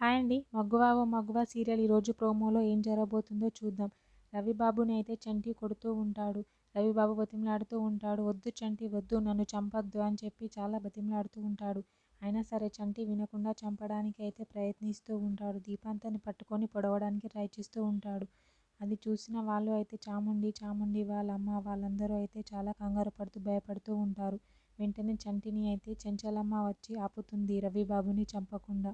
Hi అండి. 'మగువా ఓ మగువా' సీరియల్ ఈరోజు ప్రోమోలో ఏం జరగబోతుందో చూద్దాం. రవిబాబుని అయితే చంటి కొడుతూ ఉంటాడు. రవిబాబు బతిమలాడుతూ ఉంటాడు. "వద్దు చంటి వద్దు, నన్ను చంపొద్దు" అని చెప్పి చాలా బతిమలాడుతూ ఉంటాడు. అయినా సరే చంటి వినకుండా చంపడానికి అయితే ప్రయత్నిస్తూ ఉంటాడు. దీపాంతని పట్టుకొని పొడవడానికి ట్రై చేస్తూ ఉంటాడు. అది చూసిన వాళ్ళు అయితే చాముండి, చాముండి వాళ్ళ అమ్మ వాళ్ళందరూ అయితే చాలా కంగారు పడుతూ భయపడుతూ ఉంటారు. వెంటనే చంటిని అయితే చెంచలమ్మ వచ్చి ఆపుతుంది రవిబాబుని చంపకుండా.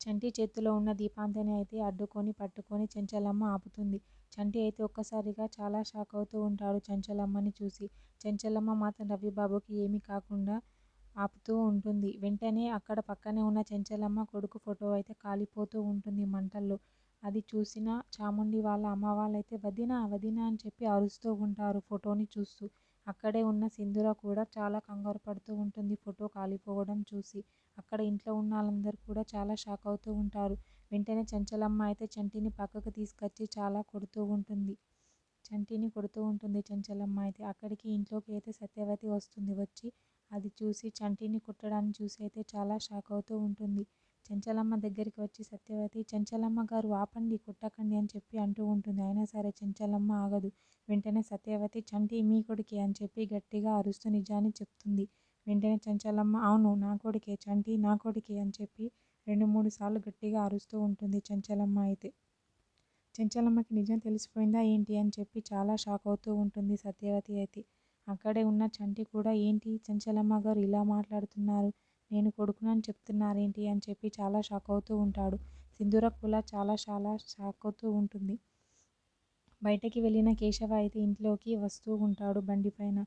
చంటి చేతిలో ఉన్న దీపాంతని అయితే అడ్డుకొని పట్టుకొని చెంచలమ్మ ఆపుతుంది. చంటి అయితే ఒక్కసారిగా చాలా షాక్ అవుతూ ఉంటాడు చెంచలమ్మని చూసి. చెంచలమ్మ మాత్రం రవిబాబుకి ఏమీ కాకుండా ఆపుతూ ఉంటుంది. వెంటనే అక్కడ పక్కనే ఉన్న చెంచలమ్మ కొడుకు ఫోటో అయితే కాలిపోతూ ఉంటుంది మంటల్లో. అది చూసిన చాముండి వాళ్ళ అమ్మ వాళ్ళైతే వదినా వదినా అని చెప్పి అరుస్తూ ఉంటారు ఫోటోని చూస్తూ. అక్కడే ఉన్న సింధూర కూడా చాలా కంగారు పడుతూ ఉంటుంది ఫోటో కాలిపోవడం చూసి. అక్కడ ఇంట్లో ఉన్న వాళ్ళందరూ కూడా చాలా షాక్ అవుతూ ఉంటారు. వెంటనే చెంచలమ్మ అయితే చంటిని పక్కకు తీసుకొచ్చి చాలా కొడుతూ ఉంటుంది. చంటిని కొడుతూ ఉంటుంది చెంచలమ్మ అయితే. అక్కడికి ఇంట్లోకి అయితే సత్యవతి వస్తుంది. వచ్చి అది చూసి చంటిని కొట్టడాన్ని చూసి అయితే చాలా షాక్ అవుతూ ఉంటుంది. చెంచలమ్మ దగ్గరికి వచ్చి సత్యవతి చెంచలమ్మ గారు ఆపండి, కొట్టకండి అని చెప్పి అంటూ ఉంటుంది. అయినా సరే చెంచలమ్మ ఆగదు. వెంటనే సత్యవతి చంటి మీ కొడుకే అని చెప్పి గట్టిగా అరుస్తూ నిజాన్ని చెప్తుంది. వెంటనే చెంచలమ్మ అవును నా కొడుకే, చంటి నా కొడుకే అని చెప్పి 2-3 సార్లు గట్టిగా అరుస్తూ ఉంటుంది చెంచలమ్మ అయితే. చెంచలమ్మకి నిజం తెలిసిపోయిందా ఏంటి అని చెప్పి చాలా షాక్ అవుతూ ఉంటుంది సత్యవతి అయితే. అక్కడే ఉన్న చంటి కూడా ఏంటి చెంచలమ్మ గారు ఇలా మాట్లాడుతున్నారు, నేను కొడుకునని చెప్తున్నారేంటి అని చెప్పి చాలా షాక్ అవుతూ ఉంటాడు. సింధూర కూడా చాలా చాలా షాక్ అవుతూ ఉంటుంది. బయటకి వెళ్ళిన కేశవ అయితే ఇంట్లోకి వస్తూ ఉంటాడు బండిపైన.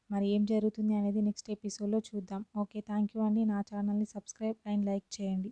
మరి ఏం జరుగుతుంది అనేది నెక్స్ట్ ఎపిసోడ్లో చూద్దాం. ఓకే, థ్యాంక్ యూ అండి. నా ఛానల్ని సబ్స్క్రైబ్ అండ్ లైక్ చేయండి.